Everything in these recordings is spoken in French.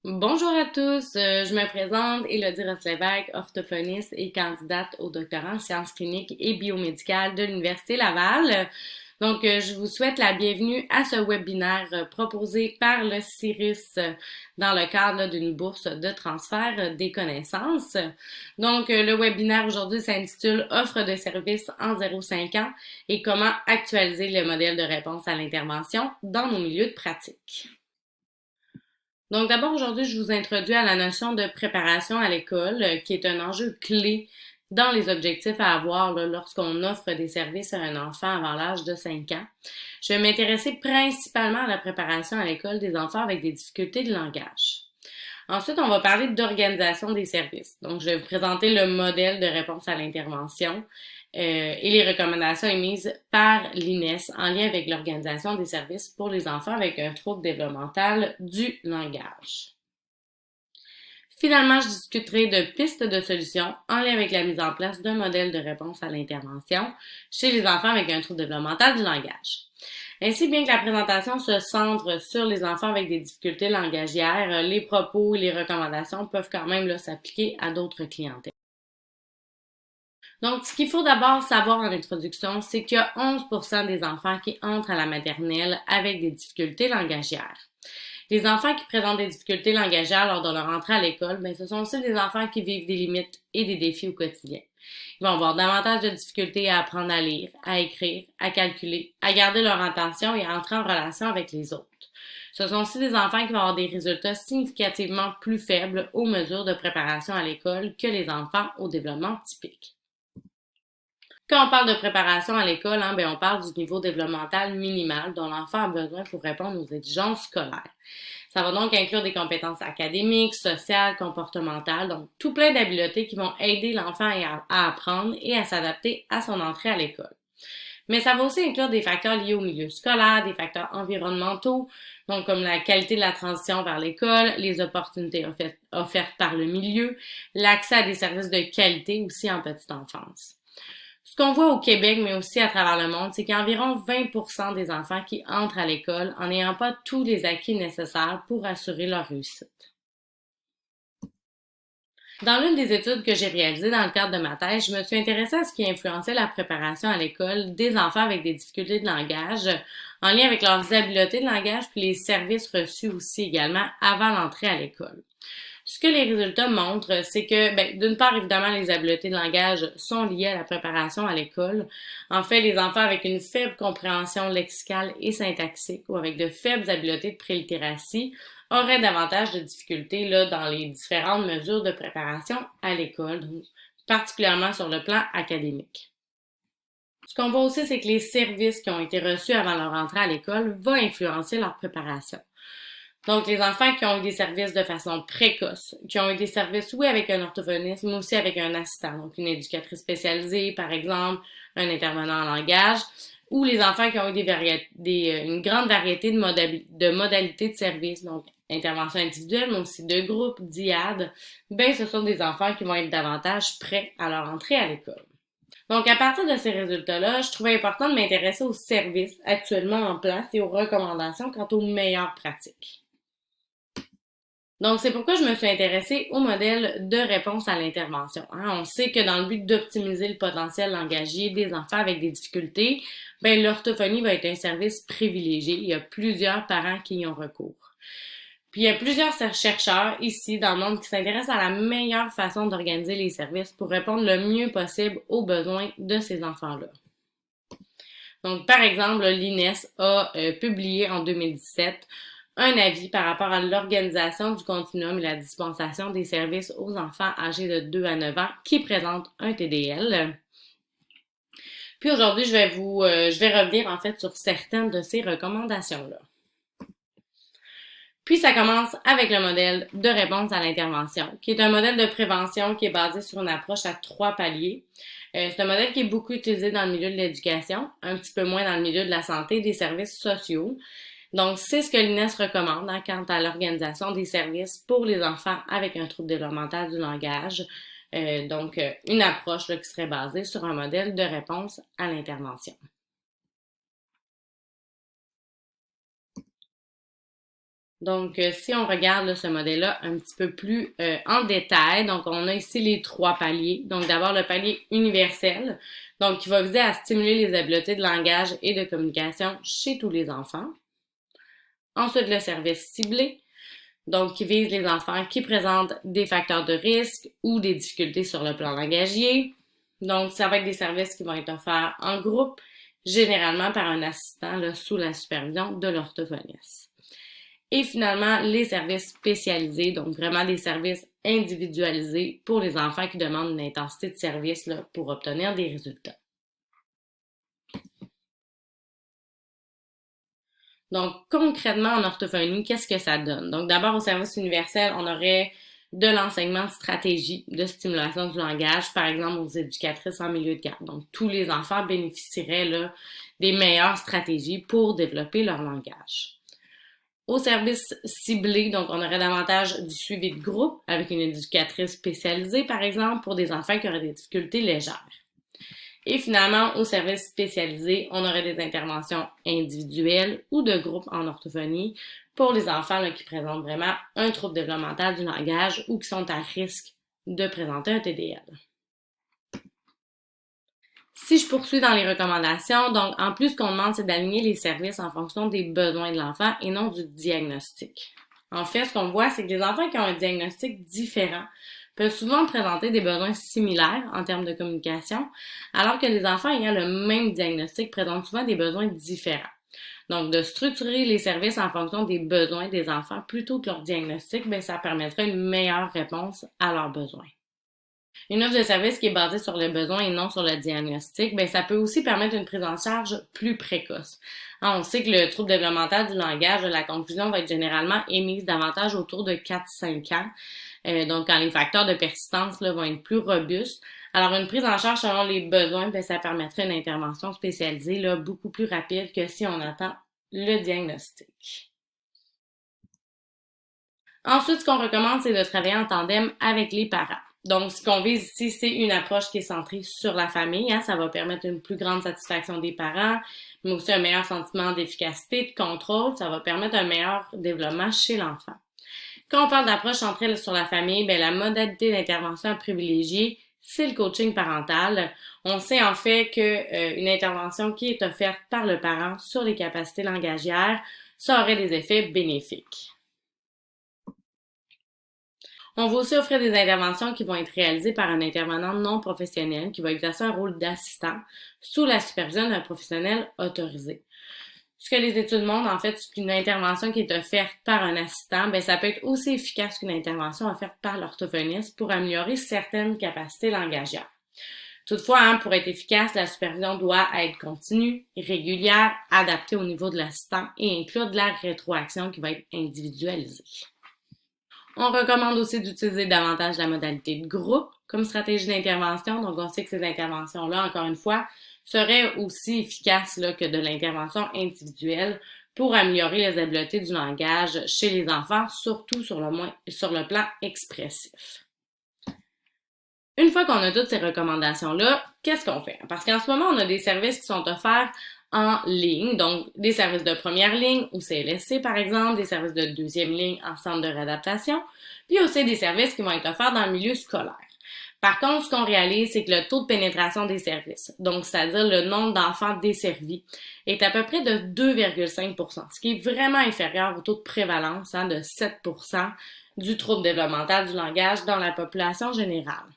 Bonjour à tous, je me présente Élodie Ross-Lévesque, orthophoniste et candidate au doctorat en sciences cliniques et biomédicales de l'Université Laval. Je vous souhaite la bienvenue à ce webinaire proposé par le CIRUS dans le cadre d'une bourse de transfert des connaissances. Le webinaire aujourd'hui s'intitule Offre de services en 0,5 ans et comment actualiser le modèle de réponse à l'intervention dans nos milieux de pratique. Donc d'abord, aujourd'hui, je vous introduis à la notion de préparation à l'école, qui est un enjeu clé dans les objectifs à avoir lorsqu'on offre des services à un enfant avant l'âge de 5 ans. Je vais m'intéresser principalement à la préparation à l'école des enfants avec des difficultés de langage. Ensuite, on va parler d'organisation des services. Donc, je vais vous présenter le modèle de réponse à l'intervention et les recommandations émises par l'INES en lien avec l'organisation des services pour les enfants avec un trouble développemental du langage. Finalement, je discuterai de pistes de solutions en lien avec la mise en place d'un modèle de réponse à l'intervention chez les enfants avec un trouble développemental du langage. Ainsi, bien que la présentation se centre sur les enfants avec des difficultés langagières, les propos et les recommandations peuvent quand même s'appliquer à d'autres clientèles. Donc, ce qu'il faut d'abord savoir en introduction, c'est qu'il y a 11% des enfants qui entrent à la maternelle avec des difficultés langagières. Les enfants qui présentent des difficultés langagières lors de leur entrée à l'école, ce sont aussi des enfants qui vivent des limites et des défis au quotidien. Ils vont avoir davantage de difficultés à apprendre à lire, à écrire, à calculer, à garder leur attention et à entrer en relation avec les autres. Ce sont aussi des enfants qui vont avoir des résultats significativement plus faibles aux mesures de préparation à l'école que les enfants au développement typique. Quand on parle de préparation à l'école, on parle du niveau développemental minimal dont l'enfant a besoin pour répondre aux exigences scolaires. Ça va donc inclure des compétences académiques, sociales, comportementales, donc tout plein d'habiletés qui vont aider l'enfant à apprendre et à s'adapter à son entrée à l'école. Mais ça va aussi inclure des facteurs liés au milieu scolaire, des facteurs environnementaux, donc comme la qualité de la transition vers l'école, les opportunités offertes par le milieu, l'accès à des services de qualité aussi en petite enfance. Ce qu'on voit au Québec, mais aussi à travers le monde, c'est qu'il y a environ 20% des enfants qui entrent à l'école en n'ayant pas tous les acquis nécessaires pour assurer leur réussite. Dans l'une des études que j'ai réalisées dans le cadre de ma thèse, je me suis intéressée à ce qui influençait la préparation à l'école des enfants avec des difficultés de langage, en lien avec leurs habiletés de langage puis les services reçus aussi également avant l'entrée à l'école. Ce que les résultats montrent, c'est que, d'une part, évidemment, les habiletés de langage sont liées à la préparation à l'école. En fait, les enfants avec une faible compréhension lexicale et syntaxique ou avec de faibles habiletés de prélittératie auraient davantage de difficultés dans les différentes mesures de préparation à l'école, donc particulièrement sur le plan académique. Ce qu'on voit aussi, c'est que les services qui ont été reçus avant leur entrée à l'école vont influencer leur préparation. Donc, les enfants qui ont eu des services de façon précoce, qui ont eu des services, oui, avec un orthophoniste, mais aussi avec un assistant, donc une éducatrice spécialisée, par exemple, un intervenant en langage, ou les enfants qui ont eu une grande variété de modalités de service, donc intervention individuelle, mais aussi de groupe, d'IAD, ce sont des enfants qui vont être davantage prêts à leur entrée à l'école. Donc, à partir de ces résultats-là, je trouvais important de m'intéresser aux services actuellement en place et aux recommandations quant aux meilleures pratiques. Donc, c'est pourquoi je me suis intéressée au modèle de réponse à l'intervention. On sait que dans le but d'optimiser le potentiel langagier des enfants avec des difficultés, l'orthophonie va être un service privilégié. Il y a plusieurs parents qui y ont recours. Puis, il y a plusieurs chercheurs ici dans le monde qui s'intéressent à la meilleure façon d'organiser les services pour répondre le mieux possible aux besoins de ces enfants-là. Donc, par exemple, l'INES a publié en 2017 un avis par rapport à l'organisation du continuum et la dispensation des services aux enfants âgés de 2 à 9 ans qui présentent un TDL. Puis aujourd'hui, je vais revenir en fait sur certaines de ces recommandations-là. Puis ça commence avec le modèle de réponse à l'intervention, qui est un modèle de prévention qui est basé sur une approche à 3 paliers. C'est un modèle qui est beaucoup utilisé dans le milieu de l'éducation, un petit peu moins dans le milieu de la santé et des services sociaux. Donc, c'est ce que l'INES recommande quant à l'organisation des services pour les enfants avec un trouble développemental du langage. Une approche qui serait basée sur un modèle de réponse à l'intervention. Donc, si on regarde là, ce modèle-là un petit peu plus en détail, donc on a ici les 3 paliers. Donc, d'abord le palier universel, donc qui va viser à stimuler les habiletés de langage et de communication chez tous les enfants. Ensuite, le service ciblé, donc qui vise les enfants qui présentent des facteurs de risque ou des difficultés sur le plan langagier. Donc, ça va être des services qui vont être offerts en groupe, généralement par un assistant là, sous la supervision de l'orthophoniste. Et finalement, les services spécialisés, donc vraiment des services individualisés pour les enfants qui demandent une intensité de service là, pour obtenir des résultats. Donc, concrètement, en orthophonie, qu'est-ce que ça donne? Donc, d'abord, au service universel, on aurait de l'enseignement de stratégie de stimulation du langage, par exemple aux éducatrices en milieu de garde. Donc, tous les enfants bénéficieraient là, des meilleures stratégies pour développer leur langage. Au service ciblé, donc on aurait davantage du suivi de groupe avec une éducatrice spécialisée, par exemple, pour des enfants qui auraient des difficultés légères. Et finalement, au service spécialisé, on aurait des interventions individuelles ou de groupe en orthophonie pour les enfants là, qui présentent vraiment un trouble développemental du langage ou qui sont à risque de présenter un TDL. Si je poursuis dans les recommandations, donc en plus, ce qu'on demande, c'est d'aligner les services en fonction des besoins de l'enfant et non du diagnostic. En fait, ce qu'on voit, c'est que les enfants qui ont un diagnostic différent peuvent souvent présenter des besoins similaires en termes de communication, alors que les enfants ayant le même diagnostic présentent souvent des besoins différents. Donc, de structurer les services en fonction des besoins des enfants plutôt que leur diagnostic, bien, ça permettrait une meilleure réponse à leurs besoins. Une offre de service qui est basée sur le besoin et non sur le diagnostic, bien, ça peut aussi permettre une prise en charge plus précoce. On sait que le trouble développemental du langage, la conclusion va être généralement émise davantage autour de 4-5 ans. Donc, quand les facteurs de persistance là, vont être plus robustes. Alors, une prise en charge selon les besoins, bien, ça permettrait une intervention spécialisée là, beaucoup plus rapide que si on attend le diagnostic. Ensuite, ce qu'on recommande, c'est de travailler en tandem avec les parents. Donc, ce qu'on vise ici, c'est une approche qui est centrée sur la famille. Ça va permettre une plus grande satisfaction des parents, mais aussi un meilleur sentiment d'efficacité, de contrôle. Ça va permettre un meilleur développement chez l'enfant. Quand on parle d'approche centrée sur la famille, bien, la modalité d'intervention à privilégier, c'est le coaching parental. On sait en fait qu'une intervention qui est offerte par le parent sur les capacités langagières, ça aurait des effets bénéfiques. On va aussi offrir des interventions qui vont être réalisées par un intervenant non professionnel qui va exercer un rôle d'assistant sous la supervision d'un professionnel autorisé. Ce que les études montrent, en fait, c'est qu'une intervention qui est offerte par un assistant, bien, ça peut être aussi efficace qu'une intervention offerte par l'orthophoniste pour améliorer certaines capacités langagières. Toutefois, pour être efficace, la supervision doit être continue, régulière, adaptée au niveau de l'assistant et inclure de la rétroaction qui va être individualisée. On recommande aussi d'utiliser davantage la modalité de groupe comme stratégie d'intervention. Donc, on sait que ces interventions-là, encore une fois, seraient aussi efficaces là, que de l'intervention individuelle pour améliorer les habiletés du langage chez les enfants, surtout sur le plan expressif. Une fois qu'on a toutes ces recommandations-là, qu'est-ce qu'on fait? Parce qu'en ce moment, on a des services qui sont offerts en ligne, donc des services de première ligne ou CLSC par exemple, des services de deuxième ligne en centre de réadaptation, puis aussi des services qui vont être offerts dans le milieu scolaire. Par contre, ce qu'on réalise, c'est que le taux de pénétration des services, donc c'est-à-dire le nombre d'enfants desservis, est à peu près de 2,5%, ce qui est vraiment inférieur au taux de prévalence de 7% du trouble développemental du langage dans la population générale.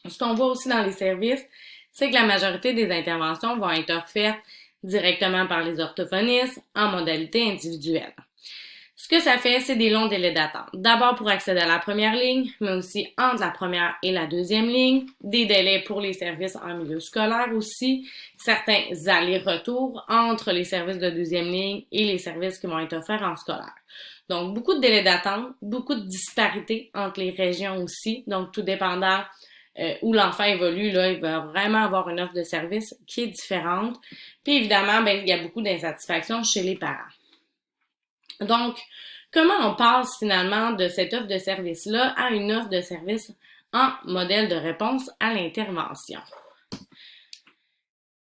Ce qu'on voit aussi dans les services, c'est que la majorité des interventions vont être offertes directement par les orthophonistes en modalité individuelle. Ce que ça fait, c'est des longs délais d'attente. D'abord pour accéder à la première ligne, mais aussi entre la première et la deuxième ligne, des délais pour les services en milieu scolaire aussi, certains allers-retours entre les services de deuxième ligne et les services qui vont être offerts en scolaire. Donc, beaucoup de délais d'attente, beaucoup de disparités entre les régions aussi, donc tout dépendant où l'enfant évolue, là, il va vraiment avoir une offre de service qui est différente. Puis évidemment, ben, il y a beaucoup d'insatisfaction chez les parents. Donc, comment on passe finalement de cette offre de service-là à une offre de service en modèle de réponse à l'intervention?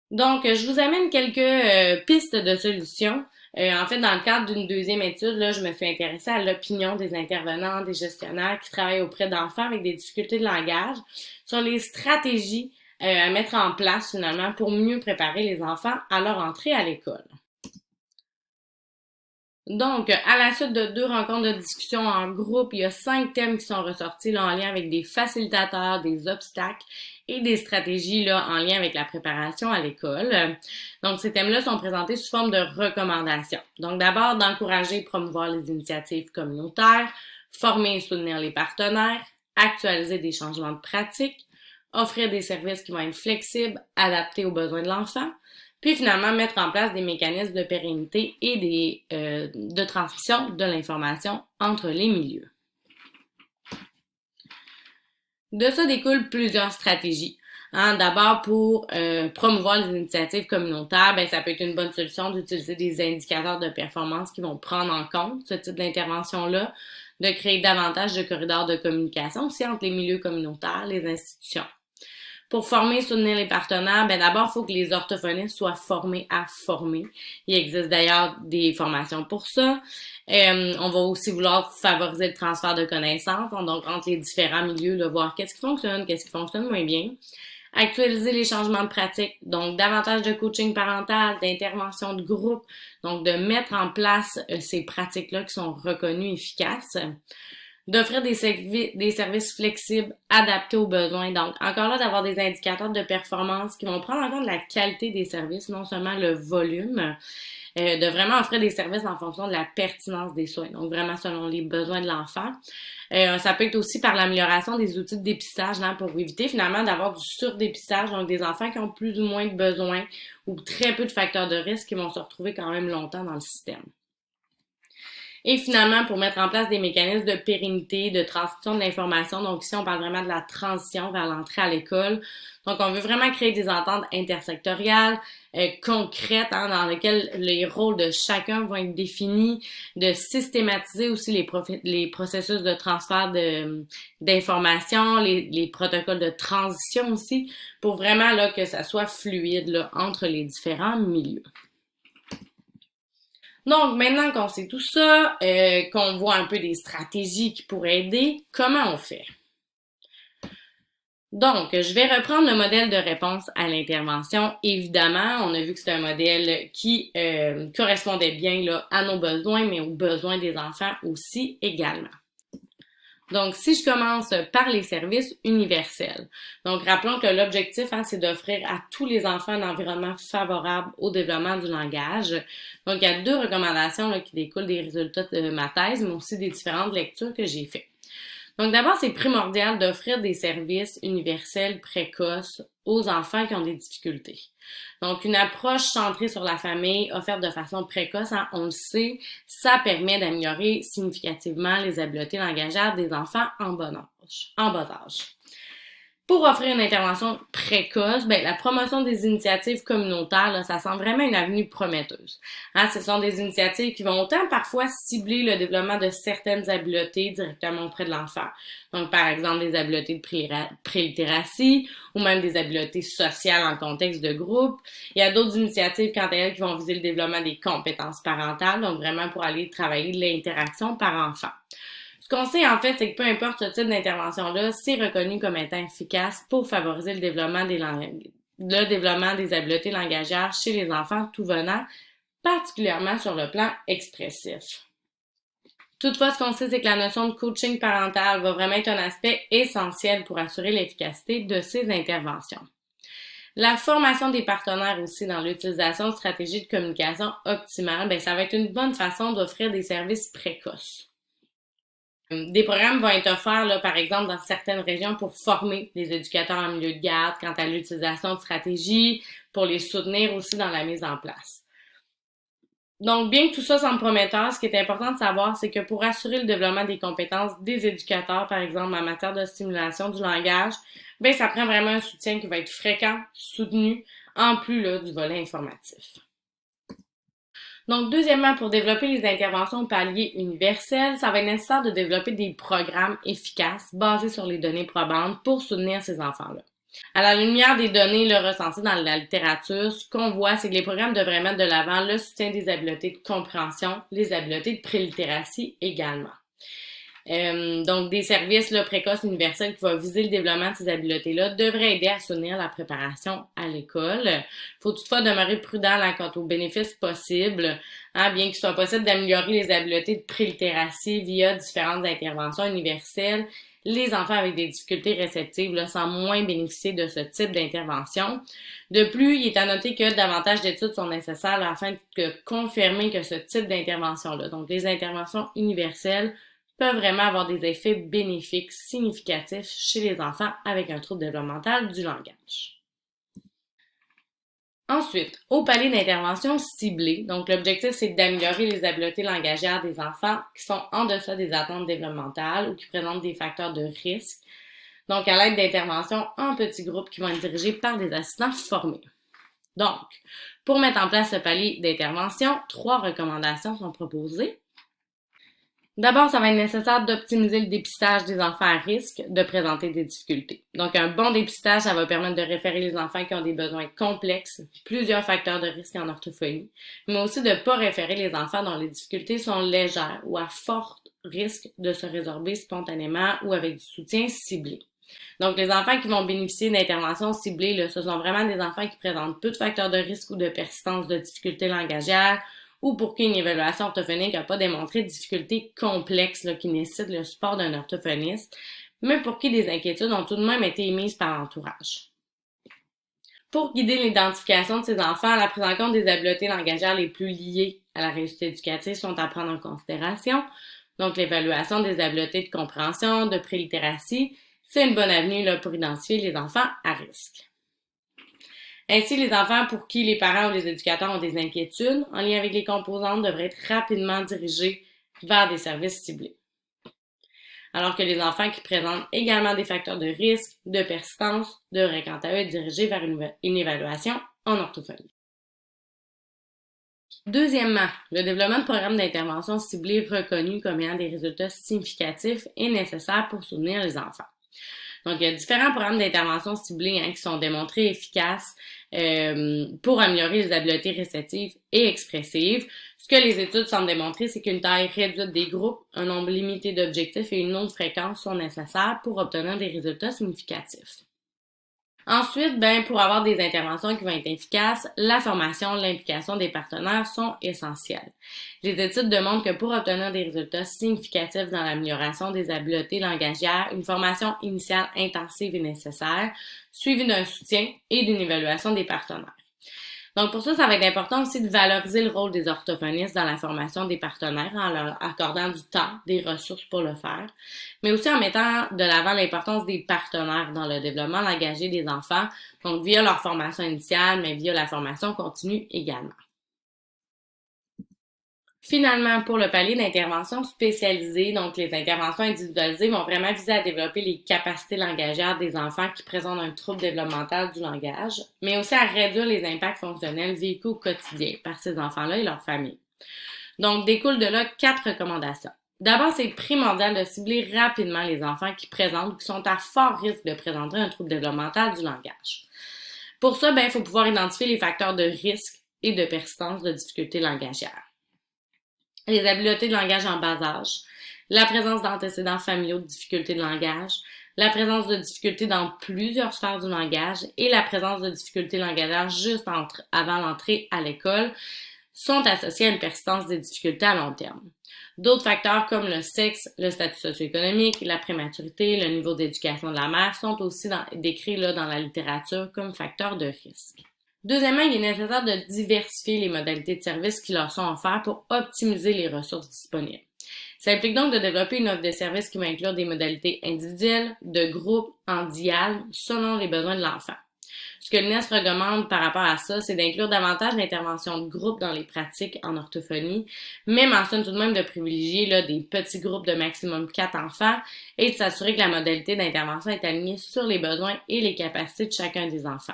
Donc, je vous amène quelques pistes de solutions En fait, dans le cadre d'une deuxième étude, là, je me suis intéressée à l'opinion des intervenants, des gestionnaires qui travaillent auprès d'enfants avec des difficultés de langage sur les stratégies à mettre en place finalement pour mieux préparer les enfants à leur entrée à l'école. Donc, à la suite de 2 rencontres de discussion en groupe, il y a 5 thèmes qui sont ressortis là, en lien avec des facilitateurs, des obstacles et des stratégies là, en lien avec la préparation à l'école. Donc, ces thèmes-là sont présentés sous forme de recommandations. Donc, d'abord, d'encourager et promouvoir les initiatives communautaires, former et soutenir les partenaires, actualiser des changements de pratiques, offrir des services qui vont être flexibles, adaptés aux besoins de l'enfant, puis finalement mettre en place des mécanismes de pérennité et de transmission de l'information entre les milieux. De ça découlent plusieurs stratégies. D'abord, pour promouvoir les initiatives communautaires, ben, ça peut être une bonne solution d'utiliser des indicateurs de performance qui vont prendre en compte ce type d'intervention-là, de créer davantage de corridors de communication aussi entre les milieux communautaires, les institutions. Pour former et soutenir les partenaires, ben d'abord, il faut que les orthophonistes soient formés à former. Il existe d'ailleurs des formations pour ça. On va aussi vouloir favoriser le transfert de connaissances, donc entre les différents milieux, là, voir qu'est-ce qui fonctionne moins bien. Actualiser les changements de pratique, donc davantage de coaching parental, d'intervention de groupe, donc de mettre en place ces pratiques-là qui sont reconnues efficaces. D'offrir des services flexibles, adaptés aux besoins. Donc, encore là, d'avoir des indicateurs de performance qui vont prendre en compte la qualité des services, non seulement le volume, de vraiment offrir des services en fonction de la pertinence des soins, donc vraiment selon les besoins de l'enfant. Ça peut être aussi par l'amélioration des outils de dépistage pour éviter finalement d'avoir du surdépistage, donc des enfants qui ont plus ou moins de besoins ou très peu de facteurs de risque qui vont se retrouver quand même longtemps dans le système. Et finalement, pour mettre en place des mécanismes de pérennité, de transmission de l'information. Donc ici, on parle vraiment de la transition vers l'entrée à l'école. Donc, on veut vraiment créer des ententes intersectoriales, concrètes, dans lesquelles les rôles de chacun vont être définis, de systématiser aussi les processus de transfert d'informations, les protocoles de transition aussi, pour vraiment là, que ça soit fluide là, entre les différents milieux. Donc, maintenant qu'on sait tout ça, qu'on voit un peu des stratégies qui pourraient aider, comment on fait? Donc, je vais reprendre le modèle de réponse à l'intervention. Évidemment, on a vu que c'est un modèle qui correspondait bien là, à nos besoins, mais aux besoins des enfants aussi également. Donc, si je commence par les services universels. Donc, rappelons que l'objectif, c'est d'offrir à tous les enfants un environnement favorable au développement du langage. Donc, il y a 2 recommandations là, qui découlent des résultats de ma thèse, mais aussi des différentes lectures que j'ai faites. Donc, d'abord, c'est primordial d'offrir des services universels précoces aux enfants qui ont des difficultés. Donc, une approche centrée sur la famille, offerte de façon précoce, on le sait, ça permet d'améliorer significativement les habiletés langagières des enfants en bas âge. Pour offrir une intervention précoce, la promotion des initiatives communautaires, là, ça semble vraiment une avenue prometteuse. Ce sont des initiatives qui vont autant parfois cibler le développement de certaines habiletés directement auprès de l'enfant. Donc, par exemple, des habiletés de prélittératie ou même des habiletés sociales en contexte de groupe. Il y a d'autres initiatives, quant à elles, qui vont viser le développement des compétences parentales, donc vraiment pour aller travailler l'interaction par-enfant. Ce qu'on sait en fait, c'est que peu importe ce type d'intervention-là, c'est reconnu comme étant efficace pour favoriser le développement des habiletés langagières chez les enfants tout venant, particulièrement sur le plan expressif. Toutefois, ce qu'on sait, c'est que la notion de coaching parental va vraiment être un aspect essentiel pour assurer l'efficacité de ces interventions. La formation des partenaires aussi dans l'utilisation de stratégies de communication optimales, ça va être une bonne façon d'offrir des services précoces. Des programmes vont être offerts, là, par exemple, dans certaines régions pour former les éducateurs en milieu de garde quant à l'utilisation de stratégies, pour les soutenir aussi dans la mise en place. Donc, bien que tout ça semble prometteur, ce qui est important de savoir, c'est que pour assurer le développement des compétences des éducateurs, par exemple, en matière de stimulation du langage, ça prend vraiment un soutien qui va être fréquent, soutenu, en plus là, du volet informatif. Donc, deuxièmement, pour développer les interventions au palier universel, ça va être nécessaire de développer des programmes efficaces basés sur les données probantes pour soutenir ces enfants-là. À la lumière des données recensées dans la littérature, ce qu'on voit, c'est que les programmes devraient mettre de l'avant le soutien des habiletés de compréhension, les habiletés de prélittératie également. Donc, des services précoces universels qui vont viser le développement de ces habiletés-là devraient aider à soutenir la préparation à l'école. Il faut toutefois demeurer prudent quant aux bénéfices possibles, bien qu'il soit possible d'améliorer les habiletés de prélittératie via différentes interventions universelles. Les enfants avec des difficultés réceptives semblent moins bénéficier de ce type d'intervention. De plus, il est à noter que davantage d'études sont nécessaires afin de confirmer que ce type d'intervention-là, donc les interventions universelles, peuvent vraiment avoir des effets bénéfiques significatifs chez les enfants avec un trouble développemental du langage. Ensuite, au palier d'intervention ciblée, donc l'objectif c'est d'améliorer les habiletés langagières des enfants qui sont en deçà des attentes développementales ou qui présentent des facteurs de risque, donc à l'aide d'interventions en petits groupes qui vont être dirigés par des assistants formés. Donc, pour mettre en place ce palier d'intervention, 3 recommandations sont proposées. D'abord, ça va être nécessaire d'optimiser le dépistage des enfants à risque de présenter des difficultés. Donc, un bon dépistage, ça va permettre de référer les enfants qui ont des besoins complexes, plusieurs facteurs de risque en orthophonie, mais aussi de ne pas référer les enfants dont les difficultés sont légères ou à fort risque de se résorber spontanément ou avec du soutien ciblé. Donc, les enfants qui vont bénéficier d'interventions ciblées, ce sont vraiment des enfants qui présentent peu de facteurs de risque ou de persistance de difficultés langagières, ou pour qui une évaluation orthophonique n'a pas démontré de difficultés complexes qui nécessitent le support d'un orthophoniste, mais pour qui des inquiétudes ont tout de même été émises par l'entourage. Pour guider l'identification de ces enfants, la prise en compte des habiletés langagières les plus liées à la réussite éducative sont à prendre en considération. Donc, l'évaluation des habiletés de compréhension, de prélittératie, c'est une bonne avenue pour identifier les enfants à risque. Ainsi, les enfants pour qui les parents ou les éducateurs ont des inquiétudes en lien avec les composantes devraient être rapidement dirigés vers des services ciblés. Alors que les enfants qui présentent également des facteurs de risque, de persistance, devraient quant à eux être dirigés vers une évaluation en orthophonie. Deuxièmement, le développement de programmes d'intervention ciblés reconnus comme ayant des résultats significatifs est nécessaire pour soutenir les enfants. Donc, il y a différents programmes d'intervention ciblés qui sont démontrés efficaces pour améliorer les habiletés réceptives et expressives. Ce que les études semblent démontrer, c'est qu'une taille réduite des groupes, un nombre limité d'objectifs et une autre fréquence sont nécessaires pour obtenir des résultats significatifs. Ensuite, pour avoir des interventions qui vont être efficaces, la formation, l'implication des partenaires sont essentielles. Les études démontrent que pour obtenir des résultats significatifs dans l'amélioration des habiletés langagières, une formation initiale intensive est nécessaire, suivie d'un soutien et d'une évaluation des partenaires. Donc pour ça va être important aussi de valoriser le rôle des orthophonistes dans la formation des partenaires en leur accordant du temps, des ressources pour le faire, mais aussi en mettant de l'avant l'importance des partenaires dans le développement langagier des enfants, donc via leur formation initiale, mais via la formation continue également. Finalement, pour le palier d'intervention spécialisée, donc les interventions individualisées vont vraiment viser à développer les capacités langagières des enfants qui présentent un trouble développemental du langage, mais aussi à réduire les impacts fonctionnels vécus au quotidien par ces enfants-là et leurs familles. Donc, découle de là 4 recommandations. D'abord, c'est primordial de cibler rapidement les enfants qui présentent ou qui sont à fort risque de présenter un trouble développemental du langage. Pour ça, il faut pouvoir identifier les facteurs de risque et de persistance de difficultés langagières. Les habiletés de langage en bas âge, la présence d'antécédents familiaux de difficultés de langage, la présence de difficultés dans plusieurs sphères du langage et la présence de difficultés langagières juste avant l'entrée à l'école sont associés à une persistance des difficultés à long terme. D'autres facteurs comme le sexe, le statut socio-économique, la prématurité, le niveau d'éducation de la mère sont aussi décrits dans la littérature comme facteurs de risque. Deuxièmement, il est nécessaire de diversifier les modalités de services qui leur sont offertes pour optimiser les ressources disponibles. Ça implique donc de développer une offre de services qui va inclure des modalités individuelles, de groupe, en dialogue, selon les besoins de l'enfant. Ce que l'INES recommande par rapport à ça, c'est d'inclure davantage d'interventions de groupe dans les pratiques en orthophonie, mais mentionne tout de même de privilégier des petits groupes de maximum 4 enfants et de s'assurer que la modalité d'intervention est alignée sur les besoins et les capacités de chacun des enfants.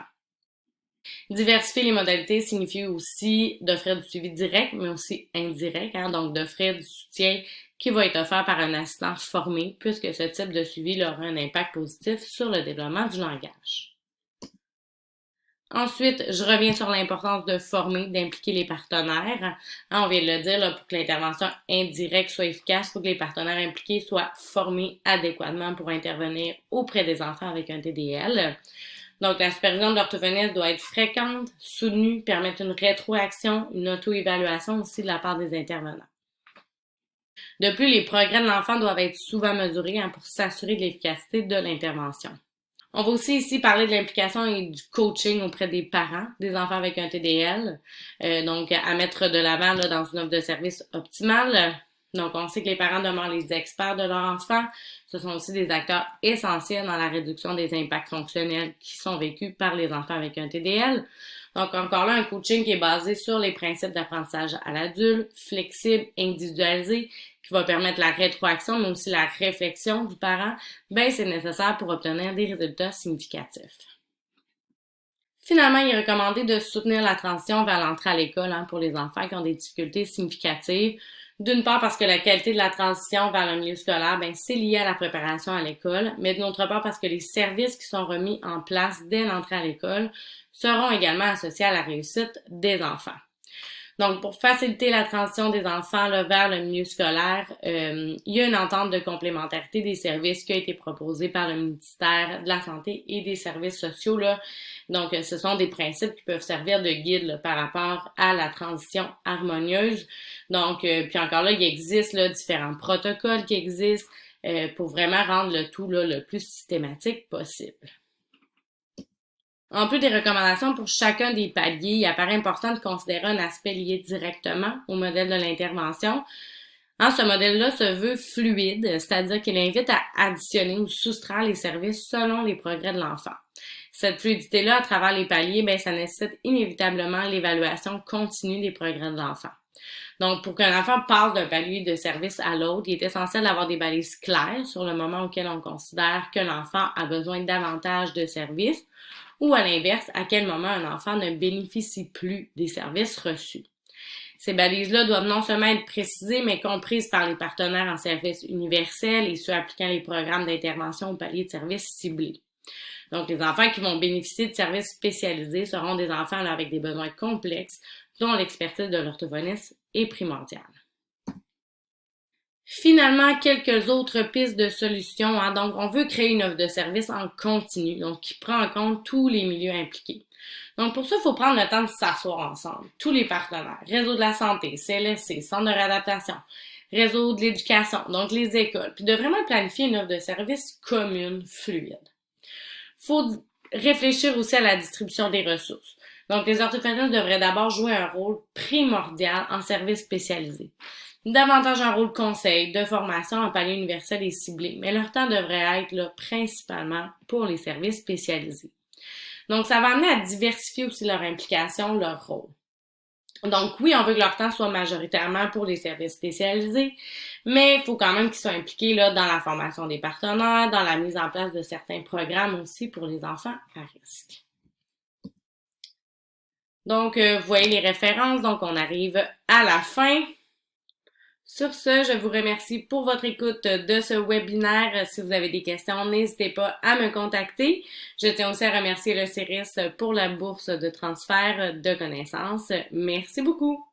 Diversifier les modalités signifie aussi d'offrir du suivi direct, mais aussi indirect, donc d'offrir du soutien qui va être offert par un assistant formé, puisque ce type de suivi aura un impact positif sur le développement du langage. Ensuite, je reviens sur l'importance de former, d'impliquer les partenaires. On vient de le dire, là, pour que l'intervention indirecte soit efficace, il faut que les partenaires impliqués soient formés adéquatement pour intervenir auprès des enfants avec un TDL. Donc, la supervision de l'orthophoniste doit être fréquente, soutenue, permettre une rétroaction, une auto-évaluation aussi de la part des intervenants. De plus, les progrès de l'enfant doivent être souvent mesurés pour s'assurer de l'efficacité de l'intervention. On va aussi ici parler de l'implication et du coaching auprès des parents des enfants avec un TDL, donc à mettre de l'avant dans une offre de service optimale. Donc, on sait que les parents demeurent les experts de leur enfant. Ce sont aussi des acteurs essentiels dans la réduction des impacts fonctionnels qui sont vécus par les enfants avec un TDL. Donc, encore là, un coaching qui est basé sur les principes d'apprentissage à l'adulte, flexible, individualisé, qui va permettre la rétroaction, mais aussi la réflexion du parent, c'est nécessaire pour obtenir des résultats significatifs. Finalement, il est recommandé de soutenir la transition vers l'entrée à l'école pour les enfants qui ont des difficultés significatives. D'une part parce que la qualité de la transition vers le milieu scolaire, c'est lié à la préparation à l'école, mais d'autre part parce que les services qui sont remis en place dès l'entrée à l'école seront également associés à la réussite des enfants. Donc, pour faciliter la transition des enfants vers le milieu scolaire, il y a une entente de complémentarité des services qui a été proposée par le ministère de la Santé et des Services sociaux. Donc, ce sont des principes qui peuvent servir de guide par rapport à la transition harmonieuse. Donc, puis encore là, il existe différents protocoles qui existent pour vraiment rendre le tout le plus systématique possible. En plus des recommandations pour chacun des paliers, il apparaît important de considérer un aspect lié directement au modèle de l'intervention. Ce modèle-là se veut fluide, c'est-à-dire qu'il invite à additionner ou soustraire les services selon les progrès de l'enfant. Cette fluidité-là, à travers les paliers, ça nécessite inévitablement l'évaluation continue des progrès de l'enfant. Donc, pour qu'un enfant passe d'un palier de service à l'autre, il est essentiel d'avoir des balises claires sur le moment auquel on considère que l'enfant a besoin davantage de services, ou à l'inverse, à quel moment un enfant ne bénéficie plus des services reçus. Ces balises-là doivent non seulement être précisées, mais comprises par les partenaires en services universels et ceux appliquant les programmes d'intervention au palier de services ciblés. Donc, les enfants qui vont bénéficier de services spécialisés seront des enfants avec des besoins complexes, dont l'expertise de l'orthophoniste est primordiale. Finalement, quelques autres pistes de solutions. Donc, on veut créer une offre de service en continu, donc qui prend en compte tous les milieux impliqués. Donc, pour ça, il faut prendre le temps de s'asseoir ensemble. Tous les partenaires, réseau de la santé, CLSC, centre de réadaptation, réseau de l'éducation, donc les écoles, puis de vraiment planifier une offre de service commune, fluide. Il faut réfléchir aussi à la distribution des ressources. Donc, les orthophonistes devraient d'abord jouer un rôle primordial en services spécialisés. Davantage un rôle conseil, de formation en palier universel et ciblé, mais leur temps devrait être principalement pour les services spécialisés. Donc, ça va amener à diversifier aussi leur implication, leur rôle. Donc, oui, on veut que leur temps soit majoritairement pour les services spécialisés, mais il faut quand même qu'ils soient impliqués dans la formation des partenaires, dans la mise en place de certains programmes aussi pour les enfants à risque. Donc, vous voyez les références, donc on arrive à la fin. Sur ce, je vous remercie pour votre écoute de ce webinaire. Si vous avez des questions, n'hésitez pas à me contacter. Je tiens aussi à remercier le CIRIS pour la bourse de transfert de connaissances. Merci beaucoup.